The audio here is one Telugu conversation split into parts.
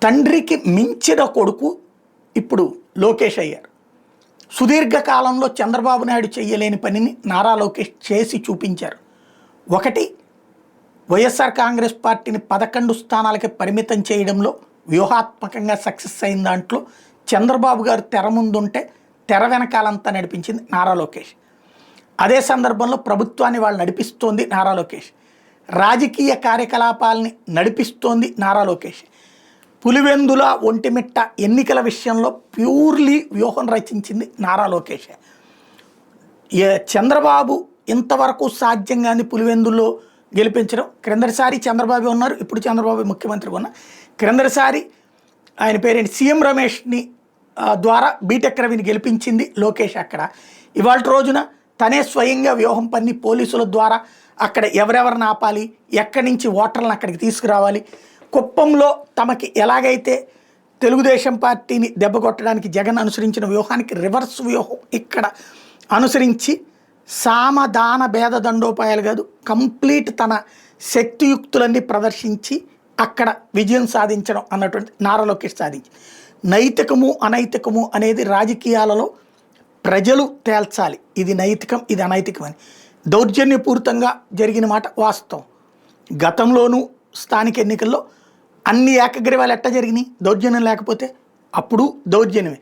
తండ్రికి మించిన కొడుకు ఇప్పుడు లోకేష్ అయ్యారు. సుదీర్ఘకాలంలో చంద్రబాబు నాయుడు చేయలేని పనిని నారా లోకేష్ చేసి చూపించారు. ఒకటి, వైఎస్ఆర్ కాంగ్రెస్ పార్టీని 11 స్థానాలకి పరిమితం చేయడంలో వ్యూహాత్మకంగా సక్సెస్ అయిన దాంట్లో చంద్రబాబు గారు తెర ముందుంటే తెర వెనకాలంతా నడిపించింది నారా లోకేష్. అదే సందర్భంలో ప్రభుత్వాన్ని వాళ్ళు నడిపిస్తోంది నారా లోకేష్. రాజకీయ కార్యకలాపాలని నడిపిస్తోంది నారా లోకేష్. పులివెందుల ఒంటిమిట్ట ఎన్నికల విషయంలో ప్యూర్లీ వ్యూహం రచించింది నారా లోకేష్. చంద్రబాబు ఇంతవరకు సాధ్యంగాని పులివెందుల్లో గెలిపించడం. క్రిందటిసారి చంద్రబాబు ఉన్నారు, ఇప్పుడు చంద్రబాబు ముఖ్యమంత్రిగా ఉన్నారు. క్రిందటిసారి ఆయన పేరేంటి సీఎం రమేష్ని ద్వారా బీటెక్ రవిని గెలిపించింది లోకేష్. అక్కడ ఇవాళ రోజున తనే స్వయంగా వ్యూహం పన్ని పోలీసుల ద్వారా అక్కడ ఎవరెవరిని ఆపాలి, ఎక్కడి నుంచి ఓటర్లను అక్కడికి తీసుకురావాలి, కుప్పంలో తమకి ఎలాగైతే తెలుగుదేశం పార్టీని దెబ్బకొట్టడానికి జగన్ అనుసరించిన వ్యూహానికి రివర్స్ వ్యూహం ఇక్కడ అనుసరించి సామదాన భేద దండోపాయాలు కాదు, కంప్లీట్ తన శక్తియుక్తులన్నీ ప్రదర్శించి అక్కడ విజయం సాధించడం అన్నటువంటి నారా లోకేష్ సాధించి. నైతికము అనైతికము అనేది రాజకీయాలలో ప్రజలు తేల్చాలి, ఇది నైతికం ఇది అనైతికం అని. దౌర్జన్యపూరితంగా జరిగిన మాట వాస్తవం. గతంలోనూ స్థానిక ఎన్నికల్లో అన్ని ఏకగ్రీవాలు ఎట్ట జరిగినాయి, దౌర్జన్యం లేకపోతే అప్పుడు దౌర్జన్యమే.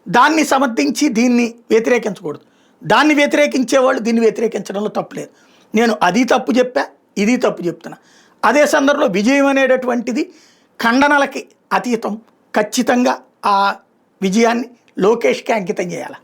దాన్ని సమర్థించి దీన్ని వ్యతిరేకించకూడదు. దాన్ని వ్యతిరేకించేవాళ్ళు దీన్ని వ్యతిరేకించడంలో తప్పులేదు. నేను అది తప్పు చెప్పా, ఇది తప్పు చెప్తున్నా. అదే సందర్భంలో విజయం అనేటటువంటిది ఖండనలకి అతీతం. ఖచ్చితంగా ఆ విజయాన్ని లోకేష్కి అంకితం చేయాలి.